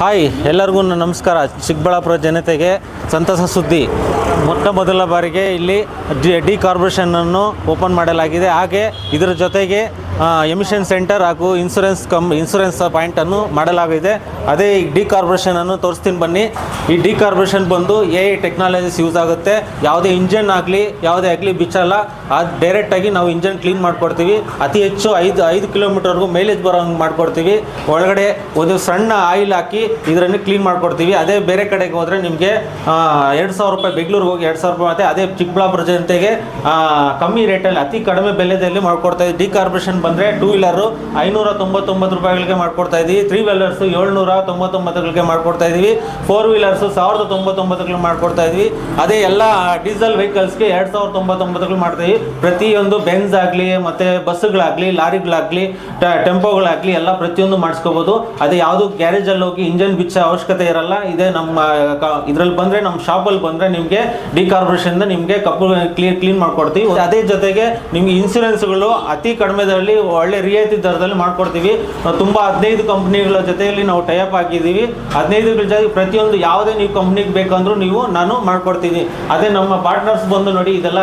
Hi ಎಲ್ಲರಿಗೂ ನಮಸ್ಕಾರ. ಚಿಕ್ಕಬಳ್ಳಾಪುರ ಜನತೆಗೆ ಸಂತಸ ಸುದ್ದಿ. ಮೊದಲ ಬಾರಿಗೆ ಇಲ್ಲಿ ಡಿ ಕಾರ್ಪೊರೇಷನನ್ನು ಓಪನ್ ಮಾಡಲಾಗಿದೆ. ಹಾಗೆ ಇದರ ಜೊತೆಗೆ ಎಮಿಷನ್ ಸೆಂಟರ್ ಹಾಗೂ ಇನ್ಸೂರೆನ್ಸ್ ಪಾಯಿಂಟನ್ನು ಮಾಡಲಾಗಿದೆ. ಅದೇ ಈ ಡಿ ಕಾರ್ಪೊರೇಷನನ್ನು ತೋರಿಸ್ತೀನಿ ಬನ್ನಿ. ಈ ಡಿ ಕಾರ್ಪೊರೇಷನ್ ಬಂದು AI ಟೆಕ್ನಾಲಜೀಸ್ ಯೂಸ್ ಆಗುತ್ತೆ. ಯಾವುದೇ ಇಂಜನ್ ಆಗಲಿ ಯಾವುದೇ ಆಗಲಿ ಬಿಚ್ಚಲ್ಲ. ಅದು ಡೈರೆಕ್ಟಾಗಿ ನಾವು ಇಂಜನ್ ಕ್ಲೀನ್ ಮಾಡಿಕೊಡ್ತೀವಿ. ಅತಿ ಹೆಚ್ಚು 5 ಕಿಲೋಮೀಟರ್ವರೆಗೂ ಮೈಲೇಜ್ ಬರೋ ಹಂಗೆ ಮಾಡಿಕೊಡ್ತೀವಿ. ಒಳಗಡೆ ಒಂದು ಸಣ್ಣ ಆಯಿಲ್ ಹಾಕಿ ಇದರಲ್ಲಿ ಕ್ಲೀನ್ ಮಾಡಿಕೊಡ್ತೀವಿ. ಅದೇ ಬೇರೆ ಕಡೆಗೆ ಹೋದರೆ ನಿಮಗೆ 2,000 ರೂಪಾಯಿ, ಬೆಂಗಳೂರಿಗೆ ಹೋಗಿ 2,000 ರೂಪಾಯಿ. ಮತ್ತು ಅದೇ ಚಿಕ್ಕಬಳ್ಳಾಪುರ ಜನತೆಗೆ ಕಮ್ಮಿ ರೇಟಲ್ಲಿ ಅತಿ ಕಡಿಮೆ ಬೆಲೆಯಲ್ಲಿ ಮಾಡ್ಕೊಡ್ತಾಯಿದ್ವಿ. ಡಿ ಕಾರ್ಪೊರೇಷನ್ ಬಂದರೆ 2 ವೀಲರು 599 ರೂಪಾಯಿಗಳಿಗೆ ಮಾಡ್ಕೊಡ್ತಾ ಇದ್ದೀವಿ. 3 ವೀಲರ್ಸು 799ಗಳಿಗೆ ಮಾಡ್ಕೊಡ್ತಾ ಇದ್ದೀವಿ. 4 ವೀಲರ್ಸು 1,099ಗಳಿಗೆ ಮಾಡ್ಕೊಡ್ತಾ ಇದ್ವಿ. ಅದೇ ಎಲ್ಲ ಡೀಸೆಲ್ ವೆಹಿಕಲ್ಸ್ಗೆ 2,099ಗಳು ಮಾಡ್ತೀವಿ. ಪ್ರತಿಯೊಂದು ಬೆನ್ಸ್ ಆಗಲಿ ಮತ್ತು ಬಸ್ಸುಗಳಾಗಲಿ, ಲಾರಿಗಳಾಗಲಿ, ಟೆಂಪೋಗಳಾಗಲಿ ಎಲ್ಲ ಪ್ರತಿಯೊಂದು ಮಾಡಿಸ್ಕೋಬೋದು. ಅದೇ ಯಾವುದು ಗ್ಯಾರೇಜಲ್ಲಿ ಹೋಗಿ ಇಂಜನ್ ಬಿಚ್ಚೋ ಅವಶ್ಯಕತೆ ಇರಲ್ಲ. ಇದೇ ನಮ್ಮ ಇದರಲ್ಲಿ ಬಂದರೆ, ನಮ್ಮ ಶಾಪಲ್ಲಿ ಬಂದರೆ ನಿಮಗೆ ಡಿ ಕಾರ್ಪೊರೇಷನ್ ನಿಮಗೆ ಕಪ್ಪು ಕ್ಲೀನ್ ಮಾಡ್ಕೊಡ್ತೀವಿ. ಅದೇ ಜೊತೆಗೆ ನಿಮಗೆ ಇನ್ಸೂರೆನ್ಸ್ಗಳು ಅತಿ ಕಡಿಮೆದಲ್ಲಿ ಒಳ್ಳೆ ರಿಯಾಯಿತಿ ದರದಲ್ಲಿ ಮಾಡ್ಕೊಡ್ತೀವಿ. ತುಂಬ 15 ಕಂಪ್ನಿಗಳ ಜೊತೆಯಲ್ಲಿ ನಾವು ಟೈಅಪ್ ಆಗಿದ್ದೀವಿ. 15ಗಳ ಜೊತೆ ಪ್ರತಿಯೊಂದು ಯಾವುದೇ ನೀವು ಕಂಪ್ನಿಗೆ ಬೇಕಂದ್ರೂ ನಾನು ಮಾಡ್ಕೊಡ್ತೀನಿ. ಅದೇ ನಮ್ಮ ಪಾರ್ಟ್ನರ್ಸ್ ಬಂದು ನೋಡಿ, ಇದೆಲ್ಲ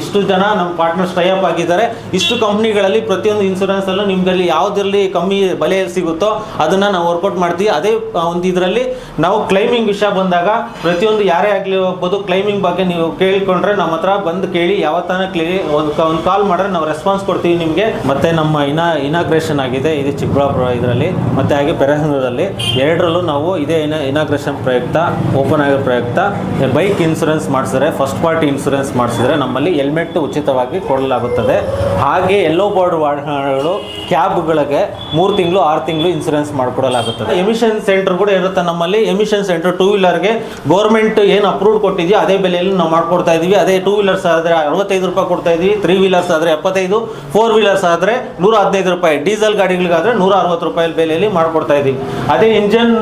ಇಷ್ಟು ಜನ ನಮ್ಮ ಪಾರ್ಟ್ನರ್ಸ್ ಟೈಅಪ್ ಆಗಿದ್ದಾರೆ. ಇಷ್ಟು ಕಂಪ್ನಿಗಳಲ್ಲಿ ಪ್ರತಿಯೊಂದು ಇನ್ಸೂರೆನ್ಸಲ್ಲೂ ನಿಮ್ಮಲ್ಲಿ ಯಾವುದರಲ್ಲಿ ಕಮ್ಮಿ ಬೆಲೆಯಲ್ಲಿ ಸಿಗುತ್ತೋ ಅದನ್ನು ನಾವು ವರ್ಕೌಟ್ ಮಾಡ್ತೀವಿ. ಅದೇ ಒಂದು ಇದರಲ್ಲಿ ನಾವು ಕ್ಲೈಮಿಂಗ್ ವಿಷಯ ಬಂದಾಗ ಪ್ರತಿಯೊಂದು ಯಾರೇ ಆಗಲಿ ಹೋಗ್ಬೋದು. ಕ್ಲೈಮಿಂಗ್ ಬಗ್ಗೆ ನೀವು ಕೇಳಿಕೊಂಡ್ರೆ ನಮ್ಮ ಹತ್ರ ಬಂದು ಕೇಳಿ, ಯಾವತ್ತಾನ ಒಂದು ಕಾಲ್ ಮಾಡಿದ್ರೆ ನಾವು ರೆಸ್ಪಾನ್ಸ್ ಕೊಡ್ತೀವಿ ನಿಮಗೆ. ಮತ್ತು ನಮ್ಮ ಇನಾಗ್ರೇಷನ್ ಆಗಿದೆ ಇದು ಚಿಕ್ಕಬಳ್ಳಾಪುರ ಇದರಲ್ಲಿ, ಮತ್ತು ಹಾಗೆ ಪೆರಸಂದ್ರದಲ್ಲಿ, ಎರಡರಲ್ಲೂ ನಾವು ಇದೇ ಇನಾಗ್ರೇಷನ್ ಪ್ರಯುಕ್ತ, ಓಪನ್ ಆಗಿರೋ ಪ್ರಯುಕ್ತ ಬೈಕ್ ಇನ್ಸೂರೆನ್ಸ್ ಮಾಡಿಸಿದ್ರೆ, ಫಸ್ಟ್ ಪಾರ್ಟಿ ಇನ್ಸೂರೆನ್ಸ್ ಮಾಡಿಸಿದ್ರೆ ನಮ್ಮಲ್ಲಿ ಹೆಲ್ಮೆಟ್ ಉಚಿತವಾಗಿ ಕೊಡಲಾಗುತ್ತದೆ. ಹಾಗೆ ಯೆಲ್ಲೋ ಬೋರ್ಡ್ ವಾಹನಗಳು, ಕ್ಯಾಬ್ಗಳಿಗೆ 3 ತಿಂಗಳು 6 ತಿಂಗಳು ಇನ್ಸೂರೆನ್ಸ್ ಮಾಡಿಕೊಡಲಾಗುತ್ತದೆ. ಎಮಿಷನ್ ಸೆಂಟರ್ ಕೂಡ ಇರುತ್ತೆ ನಮ್ಮಲ್ಲಿ. ಎಮಿಷನ್ ಸೆಂಟರ್ 2 ವೀಲರ್ಗೆ ಗೌರ್ಮೆಂಟ್ ಏನು ಅಪ್ರೂವ್ಡ್ ಕೊಟ್ಟಿದೆಯೋ ಅದೇ ಬೆಲೆಯಲ್ಲಿ ನಾವು ಮಾಡ್ಕೊಡ್ತಾ ಇದ್ದೀವಿ. ಅದೇ 2 ವೀಲರ್ಸ್ ಆದರೆ 65 ರೂಪಾಯಿ ಕೊಡ್ತಾ ಇದ್ದೀವಿ. 3 ವೀಲರ್ಸ್ ಆದರೆ 75, 4 ವೀಲರ್ಸ್ ಆದರೆ 115 ರೂಪಾಯಿ, ಡೀಸೆಲ್ ಗಾಡಿಗಳಿಗಾದರೆ 160 ರೂಪಾಯಿ ಬೆಲೆಯಲ್ಲಿ ಮಾಡ್ಕೊಡ್ತಾ ಇದ್ದೀವಿ. ಅದೇ ಇಂಜನ್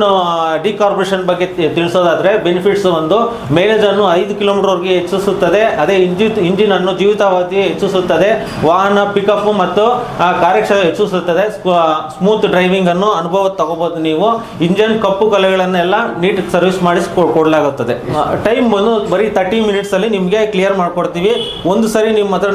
ಡಿ ಕಾರ್ಪೊರೇಷನ್ ಬಗ್ಗೆ ತಿಳಿಸೋದಾದರೆ, ಬೆನಿಫಿಟ್ಸ್ ಒಂದು ಮೈಲೇಜನ್ನು 5 ಕಿಲೋಮೀಟರ್ವರೆಗೆ ಹೆಚ್ಚಿಸುತ್ತದೆ. ಅದೇ ಇಂಜಿನ್ ಅನ್ನು ಜೀವಿತಾವಧಿ ಹೆಚ್ಚಿಸುತ್ತದೆ. ವಾಹನ ಪಿಕಪ್ ಮತ್ತು ಕಾರ್ಯಕ್ಷಮತೆ ಹೆಚ್ಚಿಸುತ್ತದೆ. ಸ್ಮೂತ್ ಡ್ರೈವಿಂಗ್ ಅನ್ನು ಅನುಭವ ತಗೋಬಹುದು ನೀವು. ಇಂಜನ್ ಕಪ್ಪು ಕಲೆಗಳನ್ನೆಲ್ಲ ನೀಟ್ ಸರ್ವಿಸ್ ಮಾಡಿಸಿ ಕೊಡಲಾಗುತ್ತದೆ. ಟೈಮ್ ಬಂದು ಬರೀ 30 ಮಿನಿಟ್ಸಲ್ಲಿ ನಿಮಗೆ ಕ್ಲಿಯರ್ ಮಾಡ್ಕೊಡ್ತೀವಿ. ಒಂದು ಸರಿ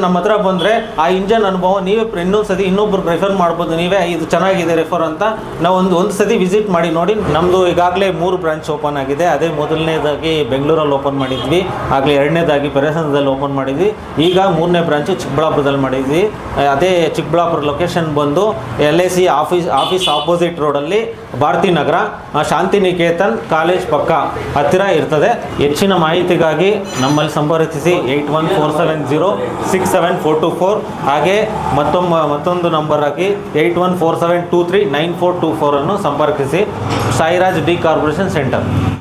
ನಮ್ಮ ಹತ್ರ ಬಂದರೆ ಆ ಇಂಜನ್ ಅನುಭವ ನೀವೇ ಇನ್ನೊಂದು ಸತಿ ಇನ್ನೊಬ್ರು ರೆಫರ್ ಮಾಡ್ಬೋದು. ನೀವೇ ಇದು ಚೆನ್ನಾಗಿದೆ ರೆಫರ್ ಅಂತ ನಾವು ಒಂದು ಸತಿ ವಿಸಿಟ್ ಮಾಡಿ ನೋಡಿ. ನಮ್ಮದು ಈಗಾಗಲೇ 3 ಬ್ರಾಂಚ್ ಓಪನ್ ಆಗಿದೆ. ಅದೇ ಮೊದಲನೇದಾಗಿ ಬೆಂಗಳೂರಲ್ಲಿ ಓಪನ್ ಮಾಡಿದ್ವಿ, ಆಗಲೇ ಎರಡನೇದಾಗಿ ಪೆರಸಂದ್ರದಲ್ಲಿ ಓಪನ್ ಮಾಡಿದ್ವಿ. ಈಗ 3ನೇ ಬ್ರಾಂಚು ಚಿಕ್ಕಬಳ್ಳಾಪುರದಲ್ಲಿ ಮಾಡಿದ್ವಿ. ಅದೇ ಚಿಕ್ಕಬಳ್ಳಾಪುರ ಲೊಕೇಶನ್ ಬಂದು LIC ಆಫೀಸ್ ಆಪೋಸಿಟ್ ರೋಡಲ್ಲಿ, ಭಾರತಿ ನಗರ, ಶಾಂತಿನಿಕೇತನ್ ಕಾಲೇಜ್ ಪಕ್ಕ ಹತ್ತಿರ ಇರ್ತದೆ. ಹೆಚ್ಚಿನ ಮಾಹಿತಿಗಾಗಿ ನಮ್ಮಲ್ಲಿ ಸಂಪರ್ಕಿಸಿ 8147067424. ಹಾಗೆ ಮತ್ತೊಂದು ನಂಬರ್ ಹಾಕಿ 8147239424 ಅನ್ನು ಸಂಪರ್ಕಿಸಿ. Sairaj D corporation centre.